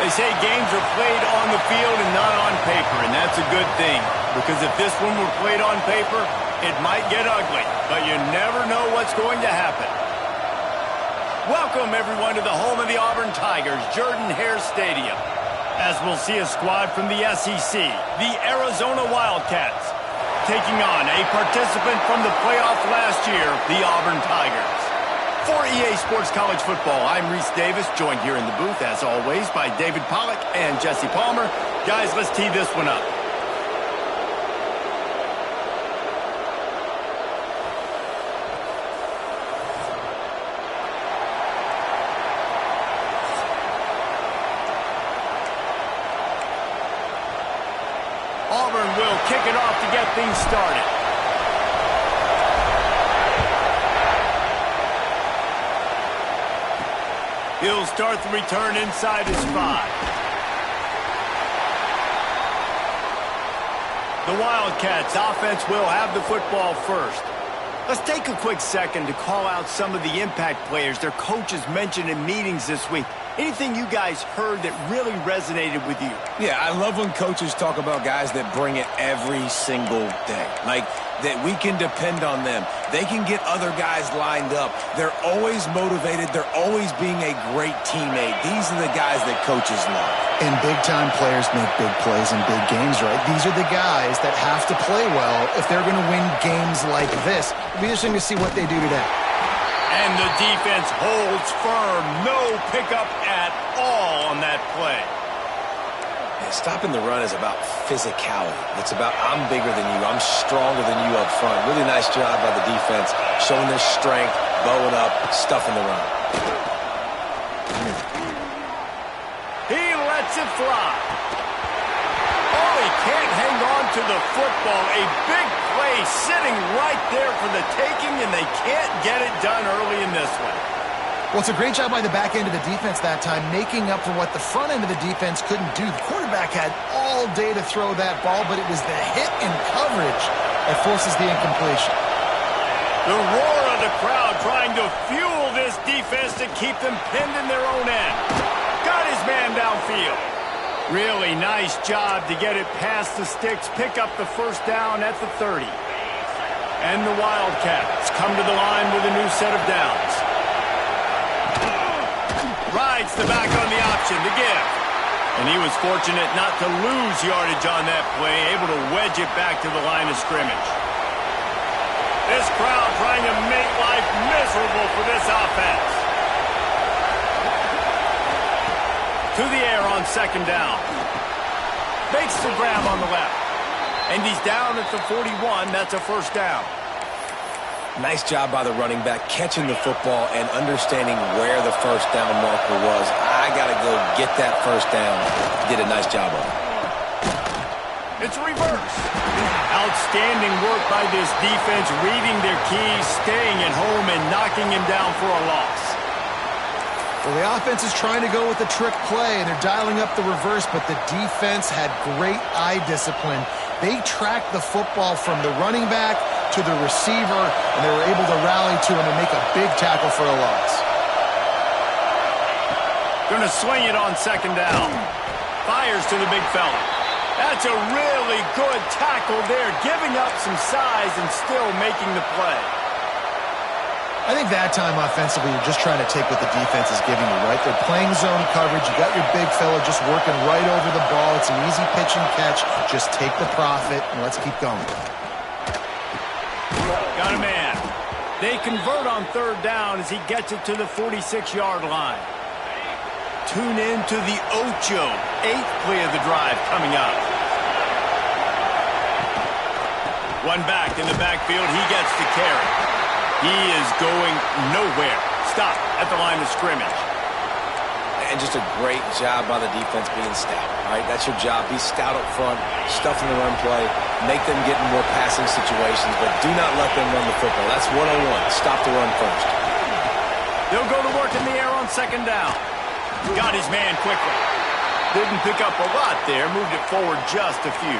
They say games are played on the field and not on paper, and that's a good thing. Because if this one were played on paper, it might get ugly. But you never know what's going to happen. Welcome, everyone, to the home of the Auburn Tigers, Jordan-Hare Stadium. As we'll see a squad from the SEC, the Arizona Wildcats, taking on a participant from the playoff last year, the Auburn Tigers. For EA Sports College Football, I'm Reese Davis, joined here in the booth, as always, by David Pollack and Jesse Palmer. Guys, let's tee this one up. Auburn will kick it off to get things started. He'll start the return inside his 5. The Wildcats offense will have the football first. Let's take a quick second to call out some of the impact players their coaches mentioned in meetings this week. Anything you guys heard that really resonated with you? Yeah, I love when coaches talk about guys that bring it every single day. Like, that we can depend on them. They can get other guys lined up. They're always motivated. They're always being a great teammate. These are the guys that coaches love. And big-time players make big plays in big games, right? These are the guys that have to play well if they're going to win games like this. It'll be interesting to see what they do today. And the defense holds firm. No pickup at all on that play. Yeah, stopping the run is about physicality. It's about I'm bigger than you. I'm stronger than you up front. Really nice job by the defense, showing their strength, bowing up, stuffing the run. He lets it fly. Oh, he can't hang on to the football. A big play sitting right there for the taking, and they can't get it done early in this one. Well, it's a great job by the back end of the defense that time, making up for what the front end of the defense couldn't do. The quarterback had all day to throw that ball, but it was the hit and coverage that forces the incompletion. The roar of the crowd trying to fuel this defense to keep them pinned in their own end. Got his man downfield. Really nice job to get it past the sticks, pick up the first down at the 30. And the Wildcats come to the line with a new set of downs. Rides the back on the option to give. And he was fortunate not to lose yardage on that play, able to wedge it back to the line of scrimmage. This crowd trying to make life miserable for this offense. To the air on second down. Makes the grab on the left. And he's down at the 41. That's a first down. Nice job by the running back, catching the football and understanding where the first down marker was. I got to go get that first down. Did a nice job of it. It's reverse. Outstanding work by this defense, reading their keys, staying at home, and knocking him down for a loss. Well, the offense is trying to go with the trick play, and they're dialing up the reverse, but the defense had great eye discipline. They tracked the football from the running back to the receiver, and they were able to rally to him and make a big tackle for a loss. Going to swing it on second down. Fires to the big fella. That's a really good tackle there, giving up some size and still making the play. I think that time offensively, you're just trying to take what the defense is giving you, right? They're playing zone coverage. You got your big fella just working right over the ball. It's an easy pitch and catch. Just take the profit, and let's keep going. Got a man. They convert on third down as he gets it to the 46-yard line. Tune in to the Ocho, 8th play of the drive coming up. One back in the backfield. He gets the carry. He is going nowhere. Stop at the line of scrimmage. And just a great job by the defense being stout, right? That's your job. Be stout up front, stuff in the run play, make them get in more passing situations, but do not let them run the football. That's 1-on-1. Stop the run first. They'll go to work in the air on second down. Got his man quickly. Didn't pick up a lot there. Moved it forward just a few.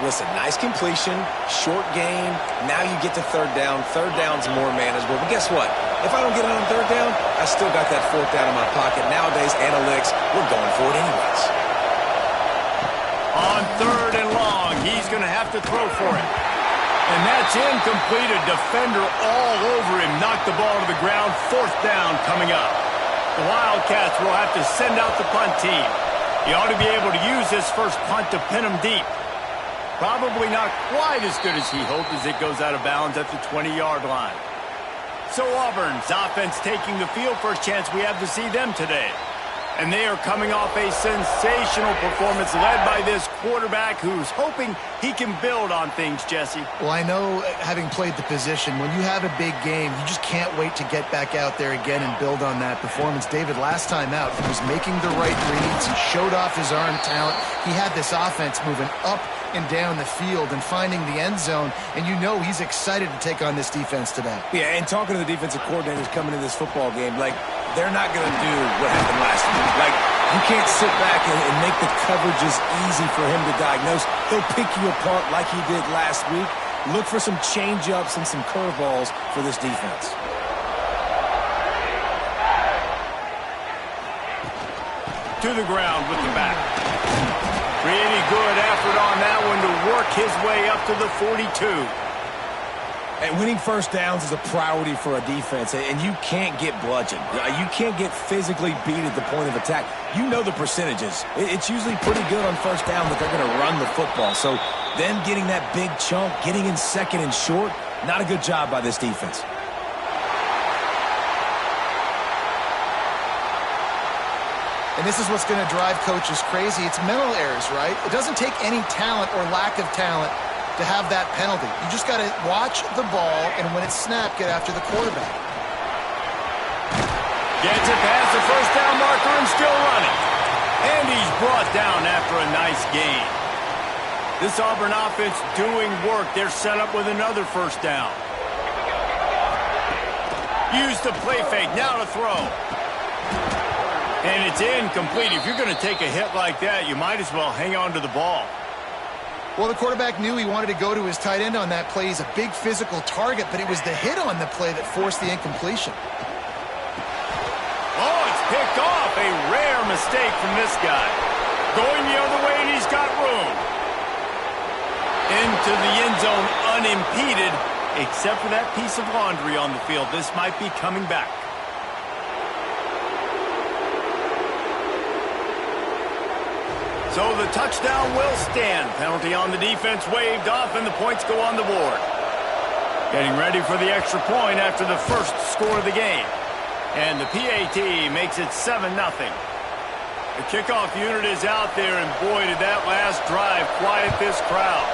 Listen, nice completion, short game. Now you get to third down. Third down's more manageable. But guess what? If I don't get it on third down, I still got that fourth down in my pocket. Nowadays, analytics, we're going for it anyways. On third and long, he's going to have to throw for it. And that's incomplete. A defender all over him. Knocked the ball to the ground. Fourth down coming up. The Wildcats will have to send out the punt team. He ought to be able to use this first punt to pin him deep. Probably not quite as good as he hoped as it goes out of bounds at the 20-yard line. So Auburn's offense taking the field. First chance we have to see them today. And they are coming off a sensational performance led by this quarterback who's hoping he can build on things, Jesse. Well, I know, having played the position, when you have a big game, you just can't wait to get back out there again and build on that performance. David, last time out, he was making the right reads. He showed off his arm talent. He had this offense moving up and down the field and finding the end zone, and you know he's excited to take on this defense today. Yeah, and talking to the defensive coordinators coming in this football game, like, they're not going to do what happened last week. Like, you can't sit back and make the coverages easy for him to diagnose. He'll pick you apart like he did last week. Look for some change-ups and some curveballs for this defense. To the ground with the back. Pretty good effort on that one to work his way up to the 42. And winning first downs is a priority for a defense, and you can't get bludgeoned. You can't get physically beat at the point of attack. You know the percentages. It's usually pretty good on first down that they're going to run the football. So them getting that big chunk, getting in second and short, not a good job by this defense. And this is what's going to drive coaches crazy. It's mental errors, right? It doesn't take any talent or lack of talent to have that penalty. You just got to watch the ball, and when it's snapped, get after the quarterback. Gets it past the first down marker and still running. And he's brought down after a nice gain. This Auburn offense doing work. They're set up with another first down. Use the play fake. Now to throw. And it's incomplete. If you're going to take a hit like that, you might as well hang on to the ball. Well, the quarterback knew he wanted to go to his tight end on that play. He's a big physical target, but it was the hit on the play that forced the incompletion. Oh, it's picked off. A rare mistake from this guy. Going the other way, and he's got room. Into the end zone unimpeded, except for that piece of laundry on the field. This might be coming back. So the touchdown will stand. Penalty on the defense waived off, and the points go on the board. Getting ready for the extra point after the first score of the game. And the PAT makes it 7-0. The kickoff unit is out there, and boy, did that last drive quiet this crowd.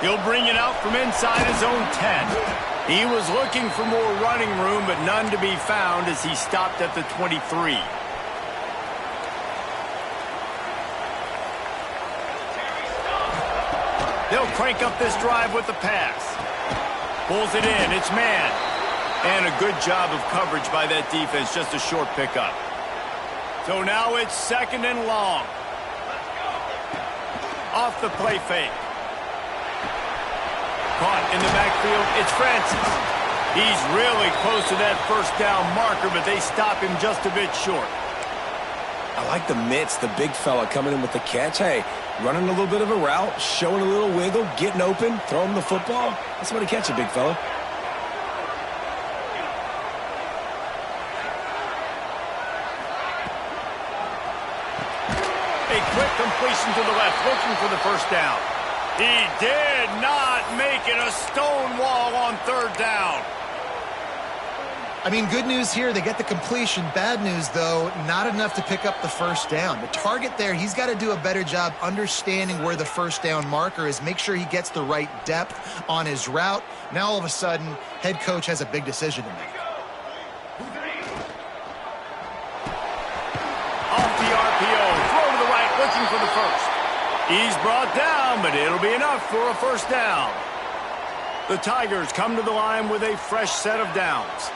He'll bring it out from inside his own 10. He was looking for more running room, but none to be found as he stopped at the 23. They'll crank up this drive with the pass. Pulls it in. It's man. And a good job of coverage by that defense. Just a short pickup. So now it's second and long. Off the play fake. Caught in the backfield. It's Francis. He's really close to that first down marker, but they stop him just a bit short. I like the mitts, the big fella coming in with the catch. Hey, running a little bit of a route, showing a little wiggle, getting open, throwing the football. That's what he catch it, big fella. A quick completion to the left, looking for the first down. He did not make it. A stone wall on third down. I mean, good news here, they get the completion. Bad news, though, not enough to pick up the first down. The target there, he's got to do a better job understanding where the first down marker is, make sure he gets the right depth on his route. Now, all of a sudden, head coach has a big decision to make. Off the RPO, throw to the right, looking for the first. He's brought down, but it'll be enough for a first down. The Tigers come to the line with a fresh set of downs.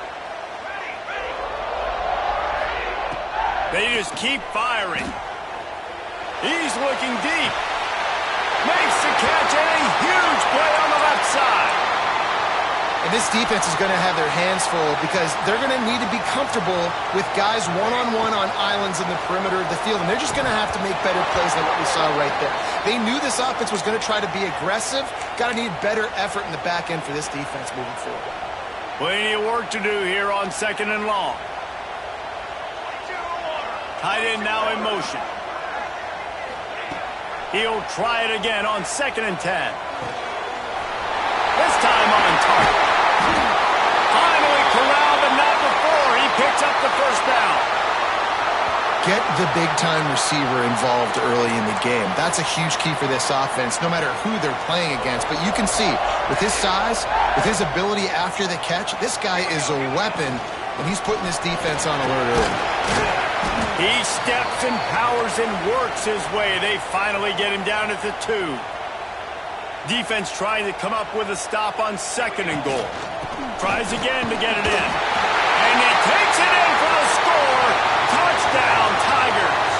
They just keep firing. He's looking deep. Makes the catch and a huge play on the left side. And this defense is going to have their hands full because they're going to need to be comfortable with guys one-on-one on islands in the perimeter of the field, and they're just going to have to make better plays than what we saw right there. They knew this offense was going to try to be aggressive. Got to need better effort in the back end for this defense moving forward. Plenty of work to do here on 2nd and long. Tight end now in motion. He'll try it again on 2nd and 10. This time on target. Finally corralled, but not before. He picks up the first down. Get the big-time receiver involved early in the game. That's a huge key for this offense, no matter who they're playing against. But you can see, with his size, with his ability after the catch, this guy is a weapon, and he's putting this defense on alert early. He steps and powers and works his way. They finally get him down at the 2. Defense trying to come up with a stop on 2nd and goal. Tries again to get it in. And he takes it in for the score. Touchdown, Tigers.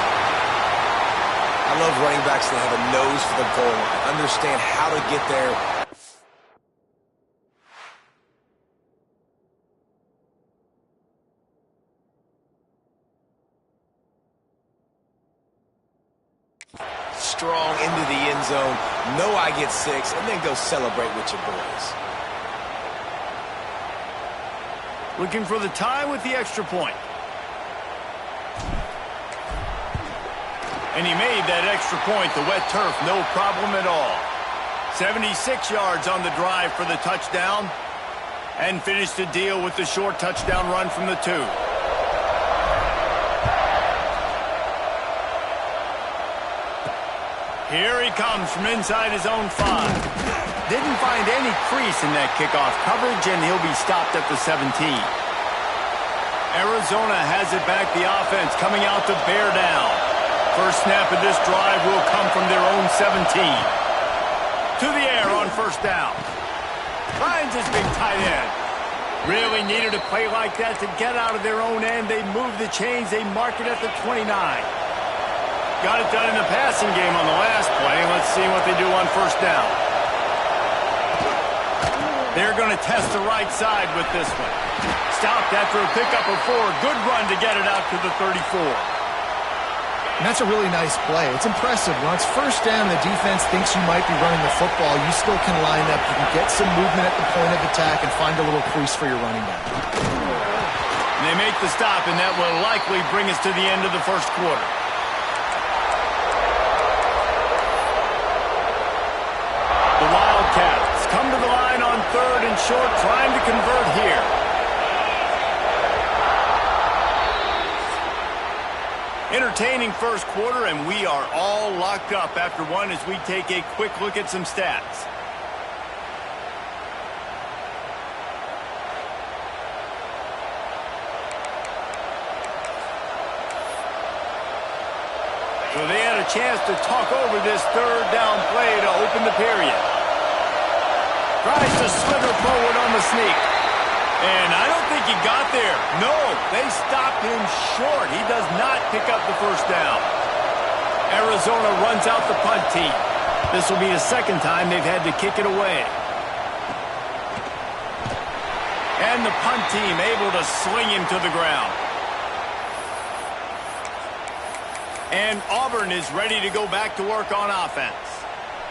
I love running backs that have a nose for the goal line. Understand how to get there. Strong into the end zone. Know I get 6, and then go celebrate with your boys. Looking for the tie with the extra point. And he made that extra point, the wet turf, no problem at all. 76 yards on the drive for the touchdown. And finished the deal with the short touchdown run from the 2. Here he comes from inside his own 5. Didn't find any crease in that kickoff coverage, and he'll be stopped at the 17. Arizona has it back, the offense coming out to bear down. First snap of this drive will come from their own 17. To the air on first down. Finds his big tight end. Really needed a play like that to get out of their own end. They move the chains. They mark it at the 29. Got it done in the passing game on the last play. Let's see what they do on first down. They're going to test the right side with this one. Stopped after a pickup of 4. Good run to get it out to the 34. And that's a really nice play. It's impressive. When it's first down, the defense thinks you might be running the football. You still can line up. You can get some movement at the point of attack and find a little crease for your running back. And they make the stop, and that will likely bring us to the end of the first quarter. The Wildcats come to the line on 3rd and short, trying to convert here. Entertaining first quarter, and we are all locked up after one as we take a quick look at some stats. So they had a chance to talk over this 3rd down play to open the period. Tries to slither forward on the sneak. And I don't think he got there. No, they stopped him short. He does not pick up the first down. Arizona runs out the punt team. This will be the 2nd time they've had to kick it away. And the punt team able to sling him to the ground. And Auburn is ready to go back to work on offense.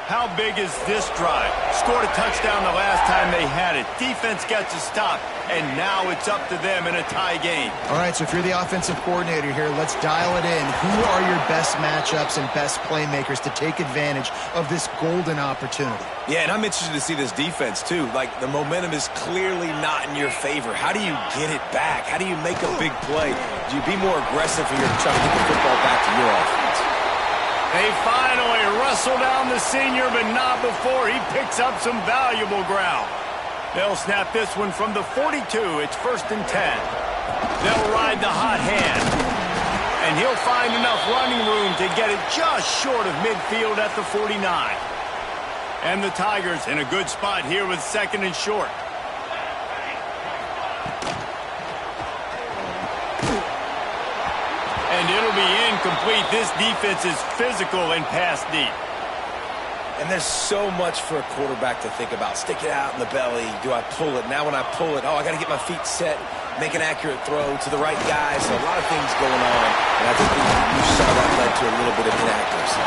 How big is this drive? Scored a touchdown the last time they had it. Defense gets a stop, and now it's up to them in a tie game. All right, so if you're the offensive coordinator here, let's dial it in. Who are your best matchups and best playmakers to take advantage of this golden opportunity? Yeah, and I'm interested to see this defense, too. Like, the momentum is clearly not in your favor. How do you get it back? How do you make a big play? Do you be more aggressive when you're trying to get the football back to your offense? They finally wrestle down the senior, but not before he picks up some valuable ground. They'll snap this one from the 42. It's 1st and 10. They'll ride the hot hand. And he'll find enough running room to get it just short of midfield at the 49. And the Tigers in a good spot here with 2nd and short. And it'll be complete. This defense is physical and pass deep. And there's so much for a quarterback to think about. Stick it out in the belly. Do I pull it? Now when I pull it, I got to get my feet set, make an accurate throw to the right guy. So a lot of things going on. And I think you saw that led to a little bit of inaccuracy.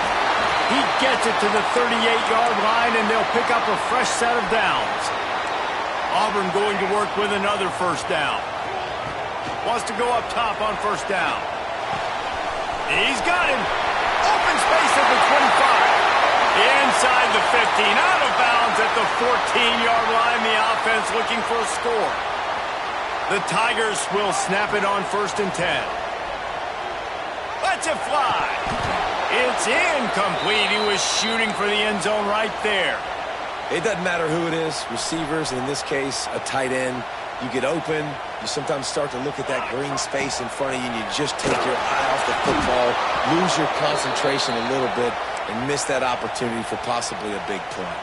He gets it to the 38-yard line, and they'll pick up a fresh set of downs. Auburn going to work with another first down. Wants to go up top on first down. He's got him. Open space at the 25. Inside the 15. Out of bounds at the 14-yard line. The offense looking for a score. The Tigers will snap it on 1st and 10. Lets it fly. It's incomplete. He was shooting for the end zone right there. It doesn't matter who it is, receivers, in this case, a tight end. You get open, you sometimes start to look at that green space in front of you, and you just take your eye off the football, lose your concentration a little bit, and miss that opportunity for possibly a big play.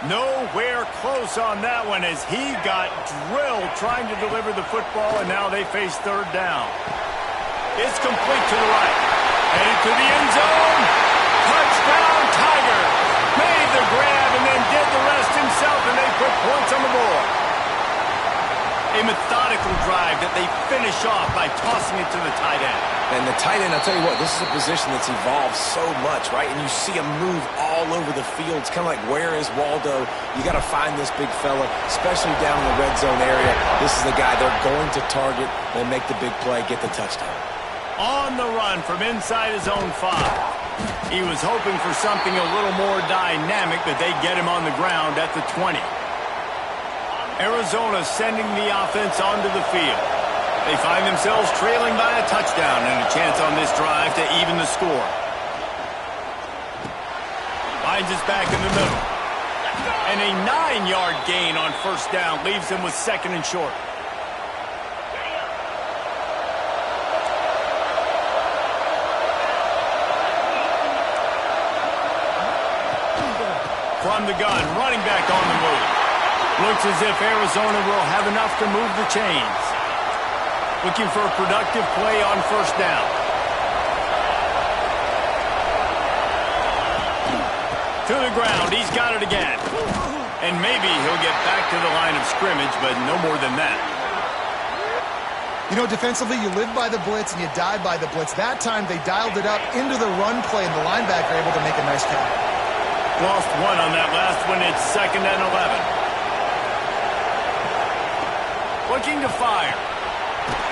Nowhere close on that one as he got drilled trying to deliver the football, and now they face 3rd down. It's complete to the right. Headed to the end zone. Touchdown, Tigers. Made the grab and then did the rest himself, and they put points on the board. A methodical drive that they finish off by tossing it to the tight end. And the tight end, I'll tell you what, this is a position that's evolved so much, right? And you see him move all over the field. It's kind of like, where is Waldo? You got to find this big fella, especially down in the red zone area. This is the guy they're going to target and make the big play, get the touchdown. On the run from inside his own 5. He was hoping for something a little more dynamic, but they get him on the ground at the 20. Arizona sending the offense onto the field. They find themselves trailing by a touchdown and a chance on this drive to even the score. Finds us back in the middle. And a 9-yard gain on first down leaves them with 2nd and short. From the gun, running back on the move. Looks as if Arizona will have enough to move the chains. Looking for a productive play on first down. To the ground, he's got it again. And maybe he'll get back to the line of scrimmage, but no more than that. You know, defensively, you live by the blitz and you die by the blitz. That time, they dialed it up into the run play, and the linebacker able to make a nice catch. Lost one on that last one. It's 2nd and 11. Looking to fire.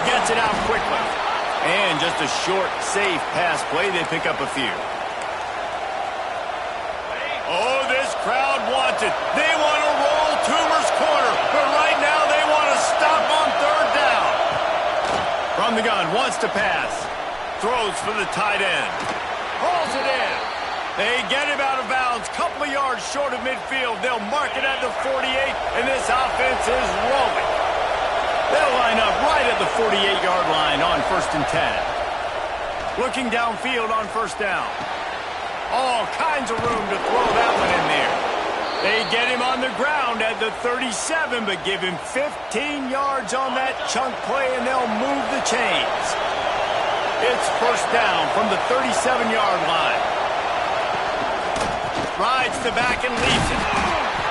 Gets it out quickly. And just a short, safe pass play. They pick up a few. Oh, this crowd wants it. They want to roll Toomer's corner. But right now they want to stop on 3rd down. From the gun, wants to pass. Throws for the tight end. Hauls it in. They get him out of bounds. Couple of yards short of midfield. They'll mark it at the 48, and this offense is rolling. They'll line up right at the 48-yard line on 1st and 10. Looking downfield on first down. All kinds of room to throw that one in there. They get him on the ground at the 37, but give him 15 yards on that chunk play, and they'll move the chains. It's first down from the 37-yard line. Rides the back and leaves it.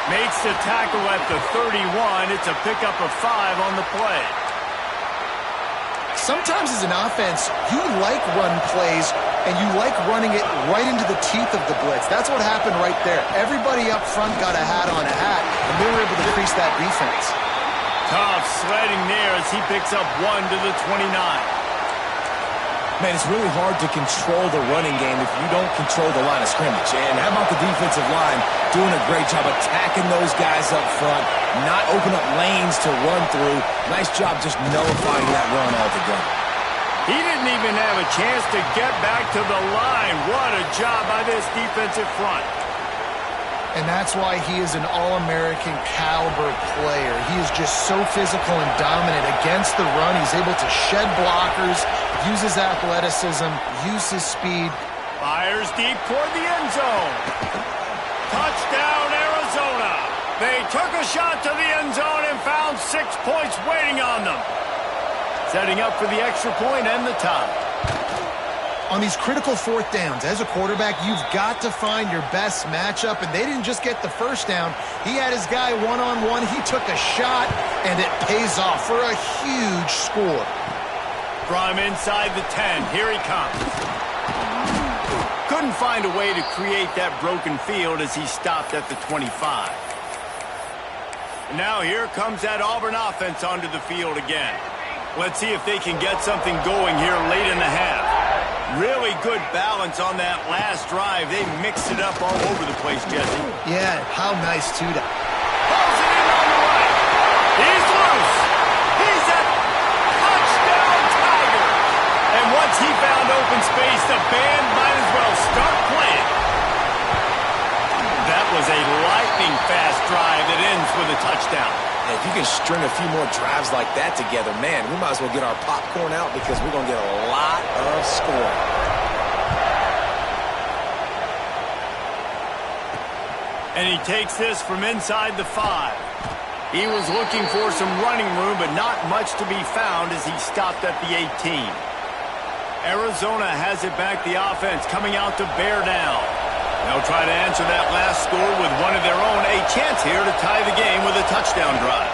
Makes the tackle at the 31. It's a pickup of 5 on the play. Sometimes as an offense, you like run plays, and you like running it right into the teeth of the blitz. That's what happened right there. Everybody up front got a hat on a hat, and they were able to crease that defense. Tough sledding there as he picks up 1 to the 29. Man, it's really hard to control the running game if you don't control the line of scrimmage. And how about the defensive line doing a great job attacking those guys up front, not open up lanes to run through. Nice job just nullifying that run altogether. He didn't even have a chance to get back to the line. What a job by this defensive front. And that's why he is an All-American caliber player. He is just so physical and dominant against the run. He's able to shed blockers, use his athleticism, use his speed. Fires deep toward the end zone. Touchdown, Arizona. They took a shot to the end zone and found 6 points waiting on them. Setting up for the extra point and the tie. On these critical fourth downs, as a quarterback, you've got to find your best matchup, and they didn't just get the first down. He had his guy one-on-one. He took a shot, and it pays off for a huge score. From inside the 10, here he comes. Couldn't find a way to create that broken field as he stopped at the 25. Now here comes that Auburn offense onto the field again. Let's see if they can get something going here late in the half. Really good balance on that last drive. They mixed it up all over the place, Jesse. Yeah, how nice, too. Pulls it in on the right. He's loose. He's a touchdown Tiger. And once he found open space, the band might as well start playing. That was a lightning-fast drive that ends with a touchdown. If you can string a few more drives like that together, man, we might as well get our popcorn out because we're going to get a lot of scoring. And he takes this from inside the 5. He was looking for some running room, but not much to be found as he stopped at the 18. Arizona has it back, the offense coming out to bear down. They'll try to answer that last score with one of their own. A chance here to tie the game with a touchdown drive.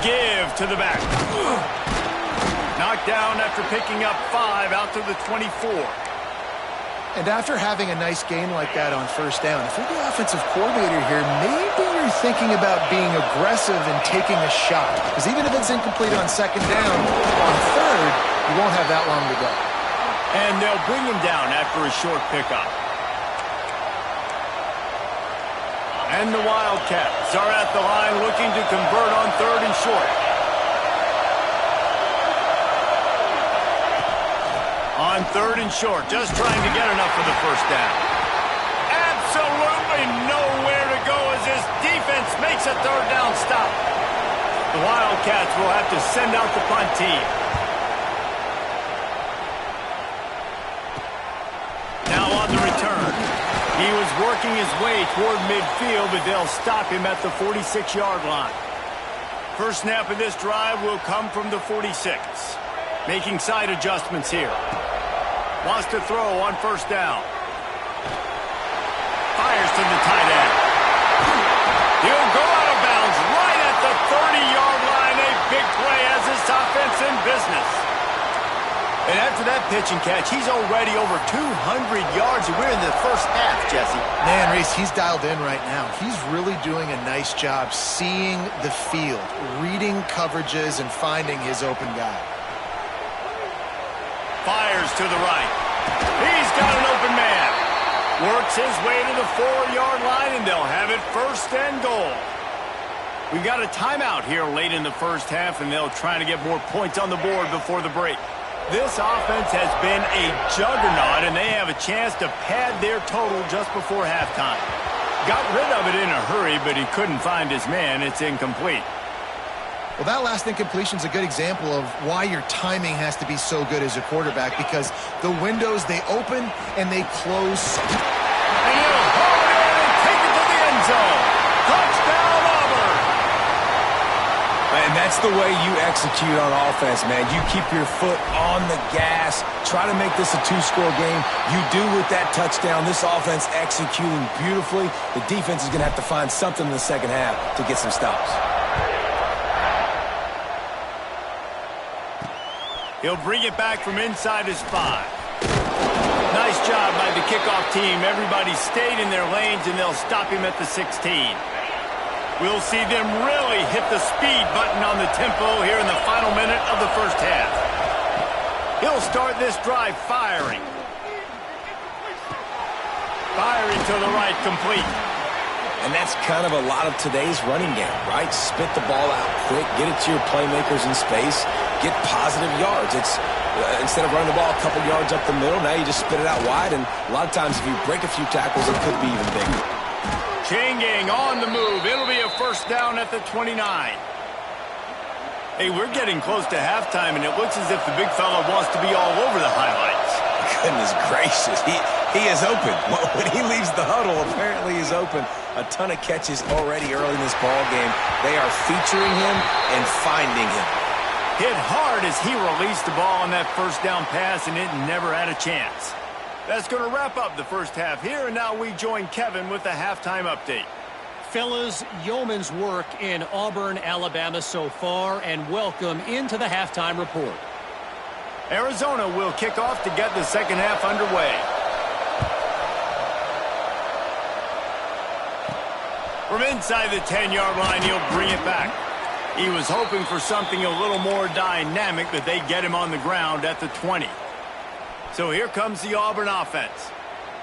Give to the back. Knocked down after picking up 5 out to the 24. And after having a nice game like that on first down, if you're the offensive coordinator here, maybe you're thinking about being aggressive and taking a shot. Because even if it's incomplete on second down, on third, you won't have that long to go. And they'll bring him down after a short pickup. And the Wildcats are at the line looking to convert on third and short. On third and short, just trying to get enough for the first down. Absolutely nowhere to go as this defense makes a third down stop. The Wildcats will have to send out the punt team. Now on the return. He was working his way toward midfield, but they'll stop him at the 46-yard line. First snap of this drive will come from the 46. Making side adjustments here. Wants to throw on first down. Fires to the tight end. He'll go out of bounds right at the 30-yard line. A big play as this offense in business. And after that pitch and catch, he's already over 200 yards, and we're in the first half, Jesse. Man, Reese, he's dialed in right now. He's really doing a nice job seeing the field, reading coverages, and finding his open guy. Fires to the right. He's got an open man. Works his way to the 4-yard line, and they'll have it first and goal. We've got a timeout here late in the first half, and they'll try to get more points on the board before the break. This offense has been a juggernaut, and they have a chance to pad their total just before halftime. Got rid of it in a hurry, but he couldn't find his man. It's incomplete. Well, that last incompletion is a good example of why your timing has to be so good as a quarterback, because the windows, they open and they close. And he'll hold it and take it to the end zone. Touchdown, Auburn! And that's the way you execute on offense, man. You keep your foot on the gas. Try to make this a 2-score game. You do with that touchdown. This offense executing beautifully. The defense is going to have to find something in the second half to get some stops. He'll bring it back from inside his 5. Nice job by the kickoff team. Everybody stayed in their lanes, and they'll stop him at the 16. We'll see them really hit the speed button on the tempo here in the final minute of the first half. He'll start this drive firing. Firing to the right, complete. And that's kind of a lot of today's running game, right? Spit the ball out quick, get it to your playmakers in space, get positive yards. It's instead of running the ball a couple yards up the middle, now you just spit it out wide, and a lot of times if you break a few tackles, it could be even bigger. Chain gang on the move. It'll be a first down at the 29. Hey, we're getting close to halftime, and it looks as if the big fella wants to be all over the highlights. Goodness gracious, he is open. When he leaves the huddle, apparently he's open. A ton of catches already early in this ball game. They are featuring him and finding him. Hit hard as he released the ball on that first down pass, and it never had a chance. That's going to wrap up the first half here, and now we join Kevin with the halftime update. Fellas, yeoman's work in Auburn, Alabama so far, and welcome into the halftime report. Arizona will kick off to get the second half underway. From inside the 10-yard line, he'll bring it back. He was hoping for something a little more dynamic, but they get him on the ground at the 20. So here comes the Auburn offense.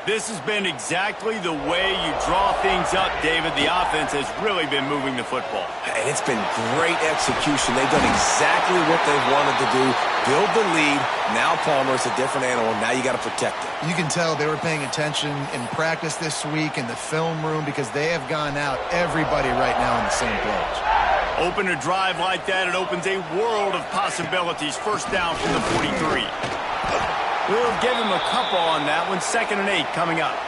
This has been exactly the way you draw things up, David. The offense has really been moving the football. And it's been great execution. They've done exactly what they've wanted to do. Build the lead. Now Palmer's a different animal. Now you got to protect it. You can tell they were paying attention in practice this week in the film room because they have gone out everybody right now on the same page. Open a drive like that, it opens a world of possibilities. First down from the 43. We'll give him a couple on that one. 2nd and 8 coming up.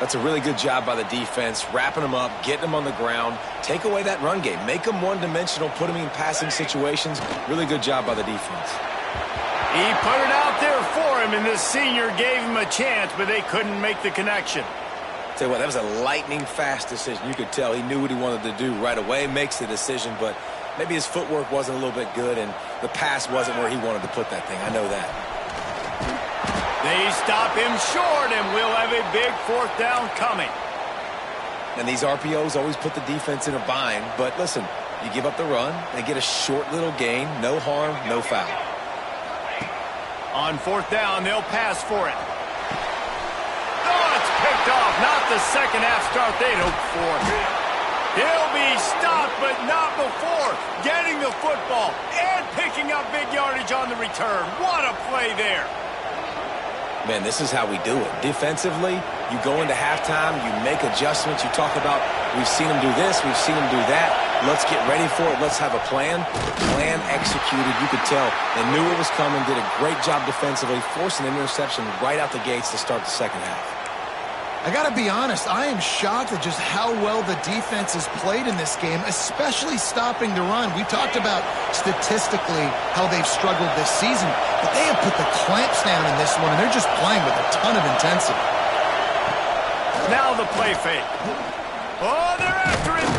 That's a really good job by the defense, wrapping them up, getting them on the ground. Take away that run game. Make them one-dimensional, put them in passing situations. Really good job by the defense. He put it out there for him, and the senior gave him a chance, but they couldn't make the connection. Tell you what, that was a lightning-fast decision. You could tell he knew what he wanted to do right away, makes the decision, but maybe his footwork wasn't a little bit good, and the pass wasn't where he wanted to put that thing. I know that. They stop him short, and we'll have a big 4th down coming. And these RPOs always put the defense in a bind. But listen, you give up the run, they get a short little gain, no harm, no foul. On 4th down, they'll pass for it. Oh, it's picked off. Not the second half start they'd hoped for. He'll be stopped, but not before getting the football and picking up big yardage on the return. What a play there. Man, this is how we do it. Defensively, you go into halftime, you make adjustments. You talk about, we've seen them do this, we've seen them do that. Let's get ready for it. Let's have a plan. Plan executed. You could tell they knew it was coming, did a great job defensively, forced an interception right out the gates to start the second half. I got to be honest, I am shocked at just how well the defense has played in this game, especially stopping the run. We talked about statistically how they've struggled this season, but they have put the clamps down in this one, and they're just playing with a ton of intensity. Now the play fake. Oh, they're after it.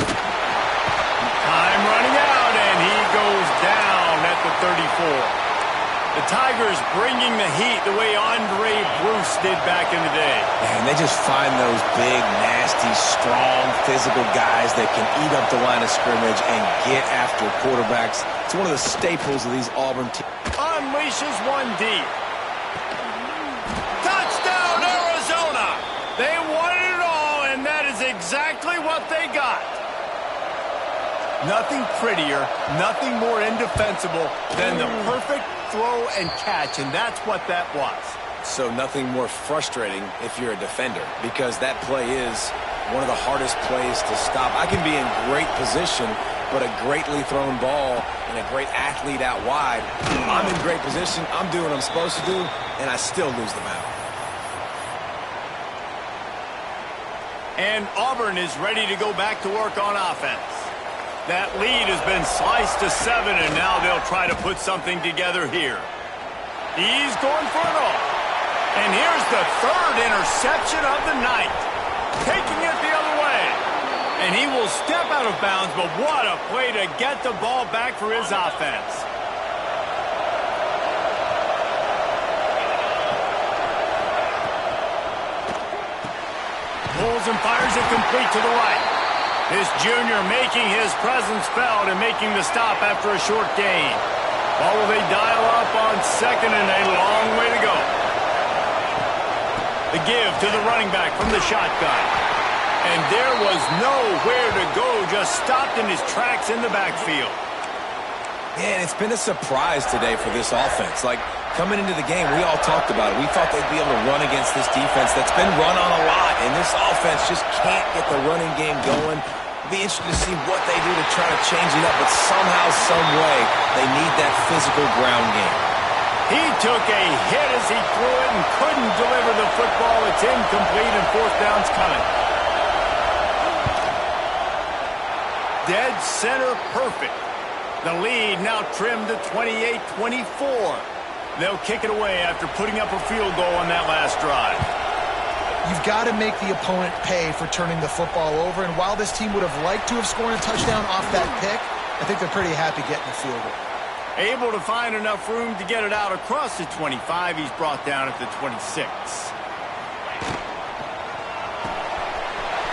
Time running out, and he goes down at the 34. The Tigers bringing the heat the way Andre Bruce did back in the day. And they just find those big, nasty, strong, physical guys that can eat up the line of scrimmage and get after quarterbacks. It's one of the staples of these Auburn teams. Unleashes one deep. Touchdown, Arizona! They wanted it all, and that is exactly what they got. Nothing prettier, nothing more indefensible than the perfect throw and catch, and that's what that was. So nothing more frustrating if you're a defender, because that play is one of the hardest plays to stop. I can be in great position, but a greatly thrown ball and a great athlete out wide, I'm in great position, I'm doing what I'm supposed to do, and I still lose the battle. And Auburn is ready to go back to work on offense. That lead has been sliced to 7, and now they'll try to put something together here. He's going for it all. And here's the 3rd interception of the night. Taking it the other way. And he will step out of bounds, but what a play to get the ball back for his offense. Pulls and fires it complete to the right. This junior making his presence felt and making the stop after a short gain. Or will they dial up on 2nd and a long way to go? The give to the running back from the shotgun. And there was nowhere to go, just stopped in his tracks in the backfield. Man, it's been a surprise today for this offense. Like, coming into the game, we all talked about it. We thought they'd be able to run against this defense that's been run on a lot, and this offense just can't get the running game going. Be interested to see what they do to try to change it up, but somehow, some way, they need that physical ground game. He took a hit as he threw it and couldn't deliver the football. It's incomplete, and 4th down's coming. Dead center perfect. The lead now trimmed to 28-24. They'll kick it away after putting up a field goal on that last drive. You've got to make the opponent pay for turning the football over, and while this team would have liked to have scored a touchdown off that pick, I think they're pretty happy getting the field goal. Able to find enough room to get it out across the 25. He's brought down at the 26.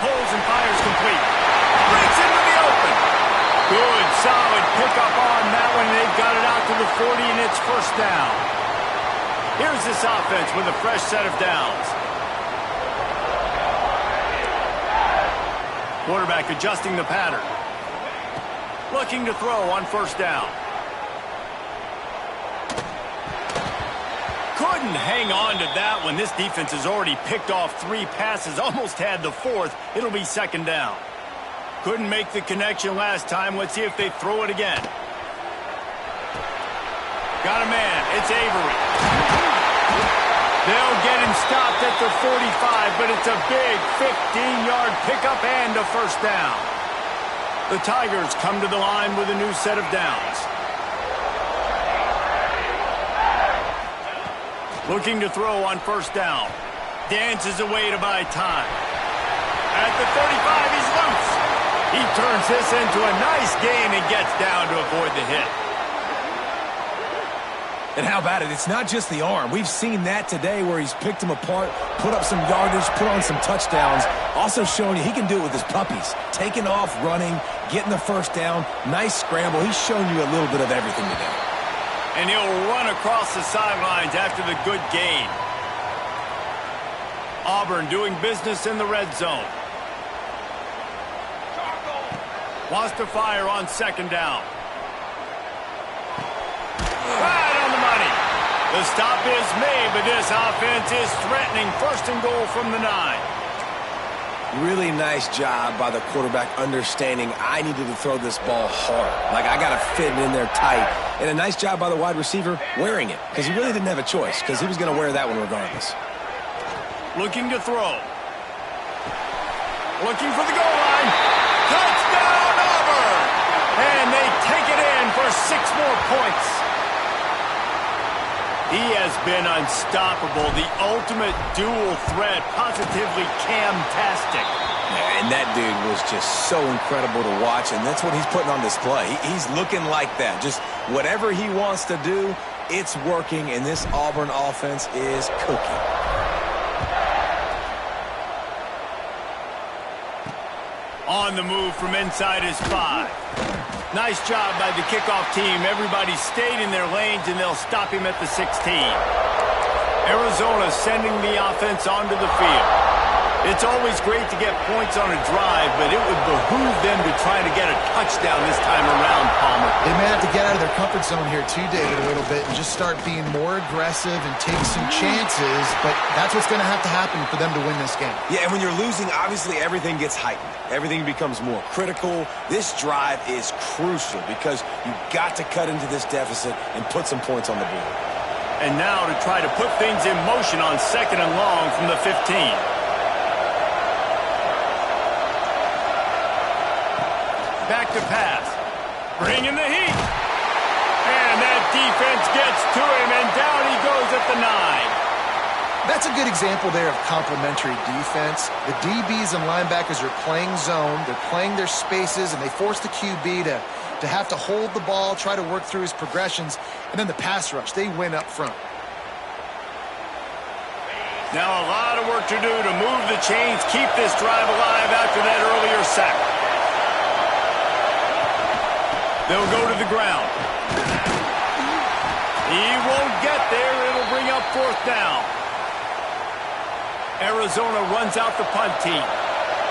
Pulls and fires complete. Breaks into the open. Good, solid pickup on that one. They've got it out to the 40, and it's first down. Here's this offense with a fresh set of downs. Quarterback adjusting the pattern. Looking to throw on first down. Couldn't hang on to that one. This defense has already picked off 3 passes, almost had the 4th. It'll be second down. Couldn't make the connection last time. Let's see if they throw it again. Got a man. It's Avery. They'll get him stopped at the 45, but it's a big 15-yard pickup and a first down. The Tigers come to the line with a new set of downs. Looking to throw on first down. Dances away to buy time. At the 35, he's loose. He turns this into a nice gain and gets down to avoid the hit. And how about it? It's not just the arm. We've seen that today where he's picked them apart, put up some yardage, put on some touchdowns. Also showing you he can do it with his puppies. Taking off, running, getting the first down. Nice scramble. He's shown you a little bit of everything today. And he'll run across the sidelines after the good gain. Auburn doing business in the red zone. Wants to fire on second down. Right on the money. The stop is made, but this offense is threatening first and goal from the 9. Really nice job by the quarterback understanding I needed to throw this ball hard. Like, I got to fit it in there tight. And a nice job by the wide receiver wearing it, because he really didn't have a choice, because he was going to wear that one regardless. Looking to throw. Looking for the goal line. Touchdown, Auburn! And they take it in for 6 more points. He has been unstoppable. The ultimate dual threat. Positively Cam-tastic. Yeah, and that dude was just so incredible to watch, and that's what he's putting on display. He's looking like that. Just whatever he wants to do, it's working, and this Auburn offense is cooking. On the move from inside his 5. Nice job by the kickoff team. Everybody stayed in their lanes, and they'll stop him at the 16. Arizona sending the offense onto the field. It's always great to get points on a drive, but it would behoove them to try to get a touchdown this time around, Palmer. They may have to get out of their comfort zone here too, David, a little bit and just start being more aggressive and take some chances, but that's what's going to have to happen for them to win this game. Yeah, and when you're losing, obviously everything gets heightened. Everything becomes more critical. This drive is crucial because you've got to cut into this deficit and put some points on the board. And now to try to put things in motion on second and long from the 15. Back to pass. Bringing the heat. And that defense gets to him, and down he goes at the 9. That's a good example there of complementary defense. The DBs and linebackers are playing zone. They're playing their spaces, and they force the QB to have to hold the ball, try to work through his progressions, and then the pass rush. They win up front. Now a lot of work to do to move the chains, keep this drive alive after that earlier sack. They'll go to the ground. He won't get there. It'll bring up fourth down. Arizona runs out the punt team.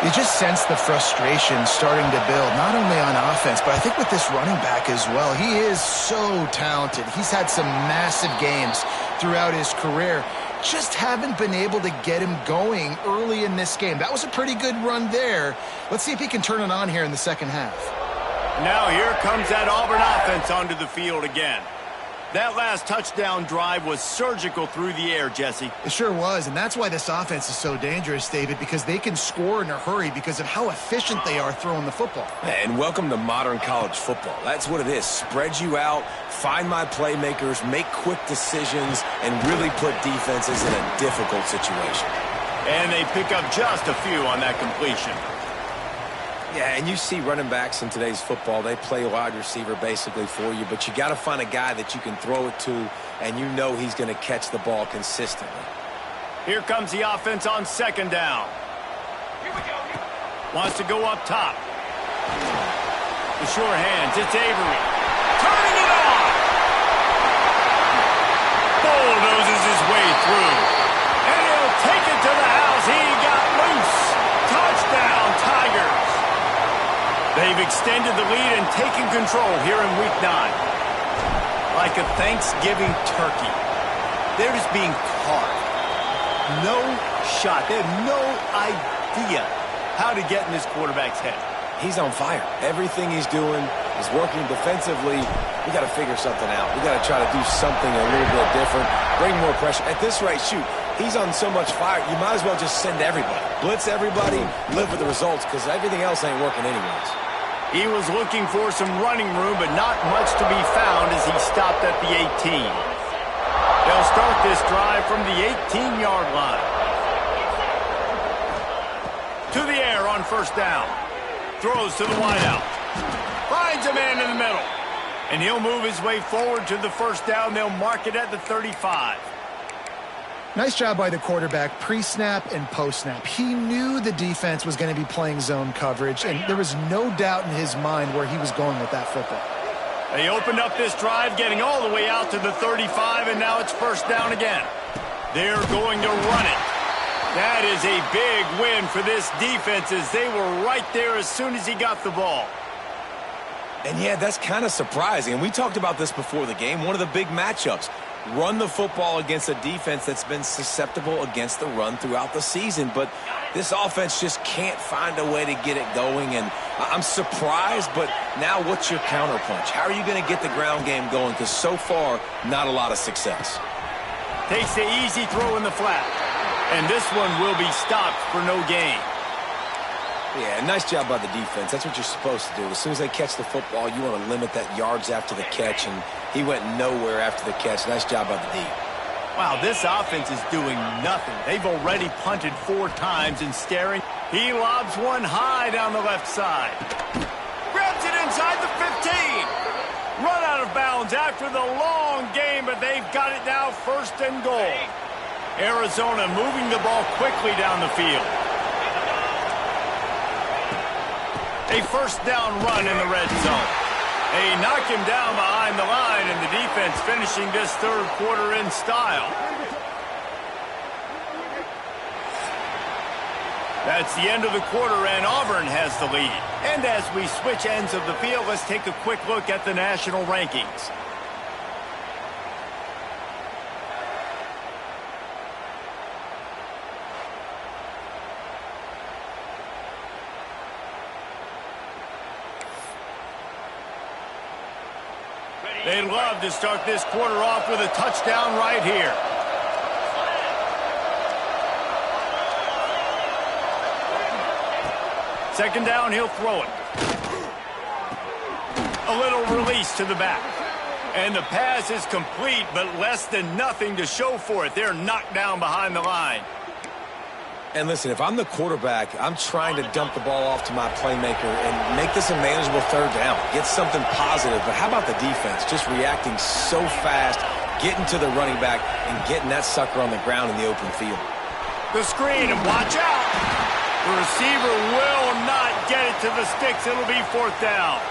You just sense the frustration starting to build, not only on offense, but I think with this running back as well. He is so talented. He's had some massive games throughout his career. Just haven't been able to get him going early in this game. That was a pretty good run there. Let's see if he can turn it on here in the second half. Now here comes that Auburn offense onto the field again. That last touchdown drive was surgical through the air, Jesse. It sure was, and that's why this offense is so dangerous, David, because they can score in a hurry because of how efficient they are throwing the football. And welcome to modern college football. That's what it is. Spread you out, find my playmakers, make quick decisions, and really put defenses in a difficult situation. And they pick up just a few on that completion. Yeah, and you see running backs in today's football, they play wide receiver basically for you, but you got to find a guy that you can throw it to, and you know he's going to catch the ball consistently. Here comes the offense on second down. Here we go. Wants to go up top. The sure hands, it's Avery. Turning it on! Bulldozes his way through. And he'll take it to the house. He got loose. Touchdown, Tigers. They've extended the lead and taken control here in Week 9. Like a Thanksgiving turkey. They're just being carved. No shot. They have no idea how to get in this quarterback's head. He's on fire. Everything he's doing is working defensively. We got to figure something out. We got to try to do something a little bit different. Bring more pressure. At this rate, shoot, he's on so much fire, you might as well just send everybody. Blitz everybody, live with the results, because everything else ain't working anyways. He was looking for some running room, but not much to be found as he stopped at the 18. They'll start this drive from the 18-yard line. To the air on first down. Throws to the wideout. Finds a man in the middle. And he'll move his way forward to the first down. They'll mark it at the 35. Nice job by the quarterback, pre-snap and post-snap. He knew the defense was going to be playing zone coverage, and there was no doubt in his mind where he was going with that football. They opened up this drive, getting all the way out to the 35, and now it's first down again. They're going to run it. That is a big win for this defense, as they were right there as soon as he got the ball. And yeah, that's kind of surprising. And we talked about this before the game. One of the big matchups. Run the football against a defense that's been susceptible against the run throughout the season. But this offense just can't find a way to get it going. And I'm surprised, but now what's your counterpunch? How are you going to get the ground game going? Because so far, not a lot of success. Takes the easy throw in the flat. And this one will be stopped for no gain. Yeah, nice job by the defense. That's what you're supposed to do. As soon as they catch the football, you want to limit that yards after the catch, and he went nowhere after the catch. Nice job by the D. Wow, this offense is doing nothing. They've already punted 4 times and staring. He lobs one high down the left side. Grabs it inside the 15. Run out of bounds after the long game, but they've got it now first and goal. Arizona moving the ball quickly down the field. A first down run in the red zone. They knock him down behind the line, and the defense finishing this third quarter in style. That's the end of the quarter, and Auburn has the lead. And as we switch ends of the field, let's take a quick look at the national rankings. They'd love to start this quarter off with a touchdown right here. Second down, he'll throw it. A little release to the back. And the pass is complete, but less than nothing to show for it. They're knocked down behind the line. And listen, if I'm the quarterback, I'm trying to dump the ball off to my playmaker and make this a manageable third down. Get something positive. But how about the defense? Just reacting so fast, getting to the running back, and getting that sucker on the ground in the open field. The screen, and watch out. The receiver will not get it to the sticks. It'll be fourth down.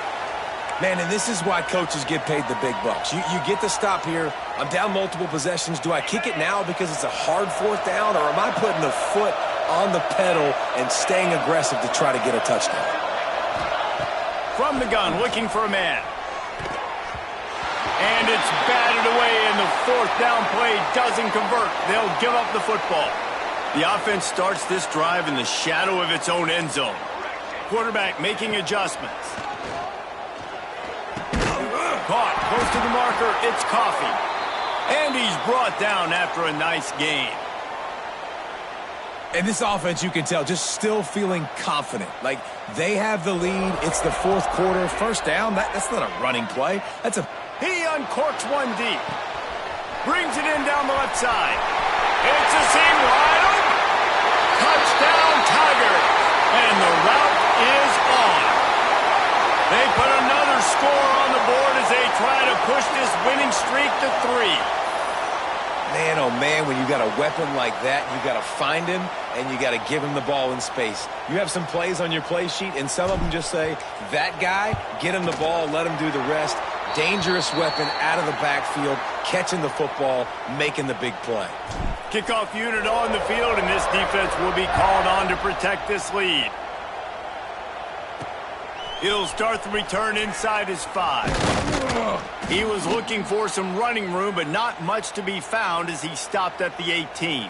Man, and this is why coaches get paid the big bucks. You get the stop here. I'm down multiple possessions. Do I kick it now because it's a hard fourth down, or am I putting the foot on the pedal and staying aggressive to try to get a touchdown? From the gun, looking for a man. And it's batted away, and the fourth down play doesn't convert. They'll give up the football. The offense starts this drive in the shadow of its own end zone. Quarterback making adjustments. Caught close to the marker, it's Coffee. And he's brought down after a nice gain. And this offense, you can tell, just still feeling confident. Like, they have the lead. It's the fourth quarter. First down, that's not a running play. He uncorks one deep. Brings it in down the left side. It's a seam wide open. Touchdown, Tigers. And the route is on. They put another score on the board as they try to push this winning streak to 3. Man, oh man, when you got a weapon like that, you got to find him and you got to give him the ball in space. You have some plays on your play sheet, and some of them just say, that guy, get him the ball, let him do the rest. Dangerous weapon out of the backfield, catching the football, making the big play. Kickoff unit on the field, and this defense will be called on to protect this lead. He'll start the return inside his 5. He was looking for some running room, but not much to be found as he stopped at the 18.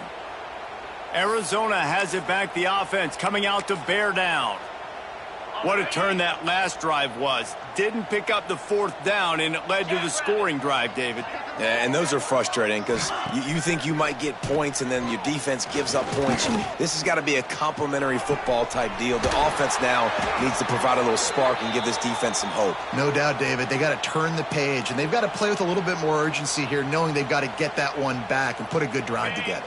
Arizona has it back, the offense coming out to bear down. What a turn that last drive was. Didn't pick up the 4th down, and it led to the scoring drive, David. Yeah, and those are frustrating because you think you might get points, and then your defense gives up points. This has got to be a complimentary football type deal. The offense now needs to provide a little spark and give this defense some hope. No doubt, David. They got to turn the page, and they've got to play with a little bit more urgency here, knowing they've got to get that one back and put a good drive together.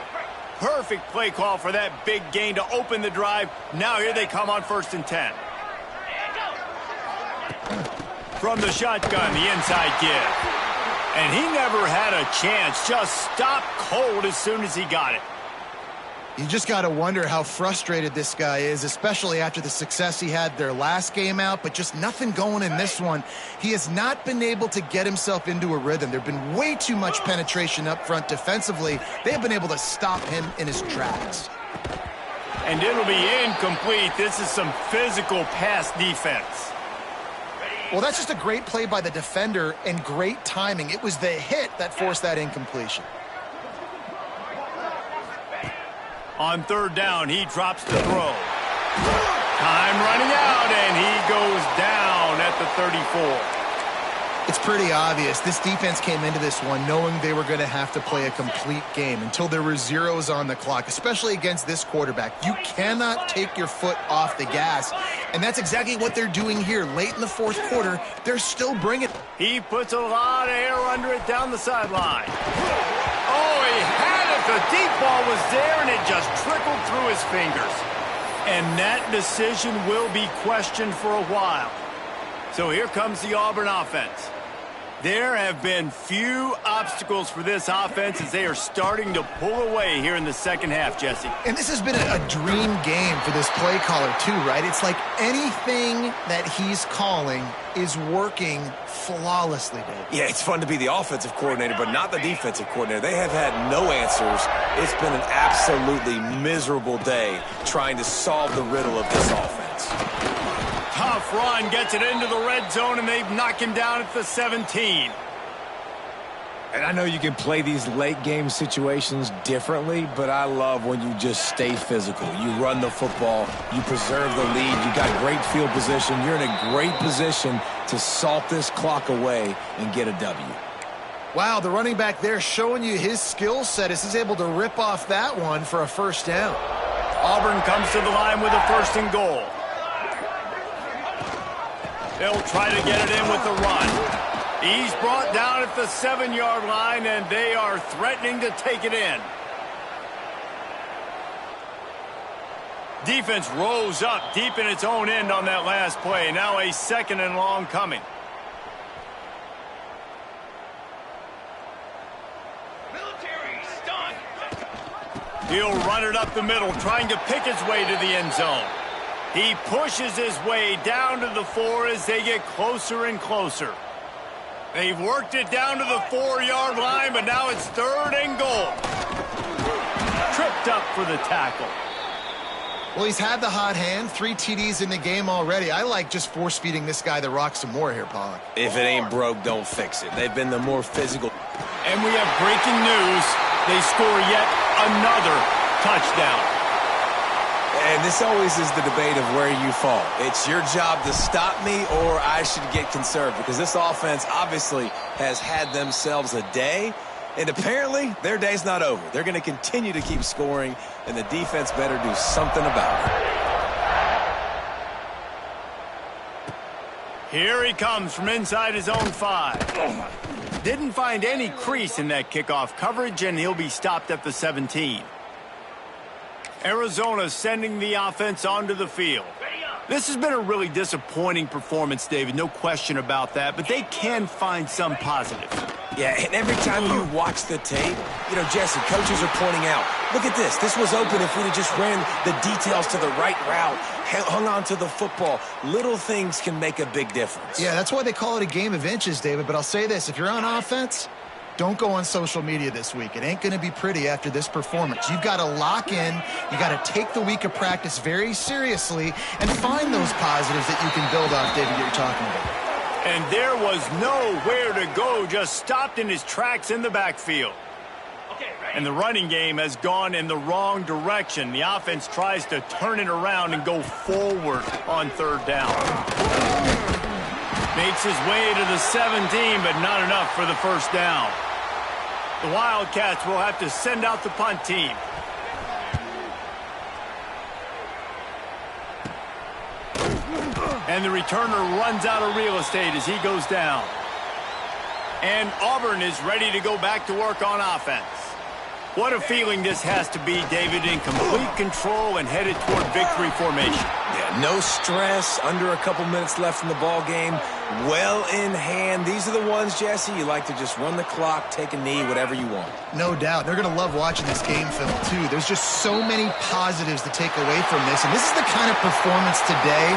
Perfect play call for that big gain to open the drive. Now here they come on 1st and 10. From the shotgun, the inside give. And he never had a chance. Just stopped cold as soon as he got it. You just got to wonder how frustrated this guy is, especially after the success he had their last game out, but just nothing going in this one. He has not been able to get himself into a rhythm. There have been way too much penetration up front defensively. They have been able to stop him in his tracks. And it'll be incomplete. This is some physical pass defense. Well, that's just a great play by the defender and great timing. It was the hit that forced that incompletion. On 3rd down, he drops the throw. Time running out, and he goes down at the 34. It's pretty obvious. This defense came into this one knowing they were going to have to play a complete game until there were zeros on the clock, especially against this quarterback. You cannot take your foot off the gas, and that's exactly what they're doing here. Late in the 4th quarter, they're still bringing it. He puts a lot of air under it down the sideline. Oh, he had it. The deep ball was there, and it just trickled through his fingers. And that decision will be questioned for a while. So here comes the Auburn offense. There have been few obstacles for this offense as they are starting to pull away here in the second half, Jesse. And this has been a dream game for this play caller too, right? It's like anything that he's calling is working flawlessly, Dave. Yeah, it's fun to be the offensive coordinator, but not the defensive coordinator. They have had no answers. It's been an absolutely miserable day trying to solve the riddle of this offense. Tough run, gets it into the red zone, and they've knocked him down at the 17. And I know you can play these late game situations differently, but I love when you just stay physical. You run the football, you preserve the lead, you got great field position. You're in a great position to salt this clock away and get a W. Wow, the running back there showing you his skill set as he's able to rip off that one for a 1st down. Auburn comes to the line with a 1st and goal. They'll try to get it in with the run. He's brought down at the 7-yard line, and they are threatening to take it in. Defense rose up deep in its own end on that last play. Now a 2nd and long coming. He'll run it up the middle, trying to pick his way to the end zone. He pushes his way down to the 4 as they get closer and closer. They've worked it down to the 4-yard line, but now it's 3rd and goal. Tripped up for the tackle. Well, he's had the hot hand, 3 TDs in the game already. I like just force-feeding this guy the rock some more here, Pollock. If it ain't broke, don't fix it. They've been the more physical. And we have breaking news. They score yet another touchdown. And this always is the debate of where you fall. It's your job to stop me or I should get conserved, because this offense obviously has had themselves a day, and apparently their day's not over. They're going to continue to keep scoring, and the defense better do something about it. Here he comes from inside his own 5. Didn't find any crease in that kickoff coverage, and he'll be stopped at the 17. Arizona sending the offense onto the field. This has been a really disappointing performance, David, no question about that, but they can find some positives. Yeah, and every time you watch the tape, Jesse, coaches are pointing out, look at this. This was open if we'd have just ran the details to the right route, hung on to the football. Little things can make a big difference. Yeah, that's why they call it a game of inches, David. But I'll say this, if you're on offense, don't go on social media this week. It ain't going to be pretty after this performance. You've got to lock in. You got to take the week of practice very seriously and find those positives that you can build off, David, that you're talking about. And there was nowhere to go, just stopped in his tracks in the backfield. And the running game has gone in the wrong direction. The offense tries to turn it around and go forward on third down. Makes his way to the 17, but not enough for the first down. The Wildcats will have to send out the punt team. And the returner runs out of real estate as he goes down. And Auburn is ready to go back to work on offense. What a feeling this has to be, David, in complete control and headed toward victory formation. Yeah, no stress, under a couple minutes left in the ball game, well in hand. These are the ones, Jesse, you like to just run the clock, take a knee, whatever you want. No doubt. They're going to love watching this game film, too. There's just so many positives to take away from this, and this is the kind of performance today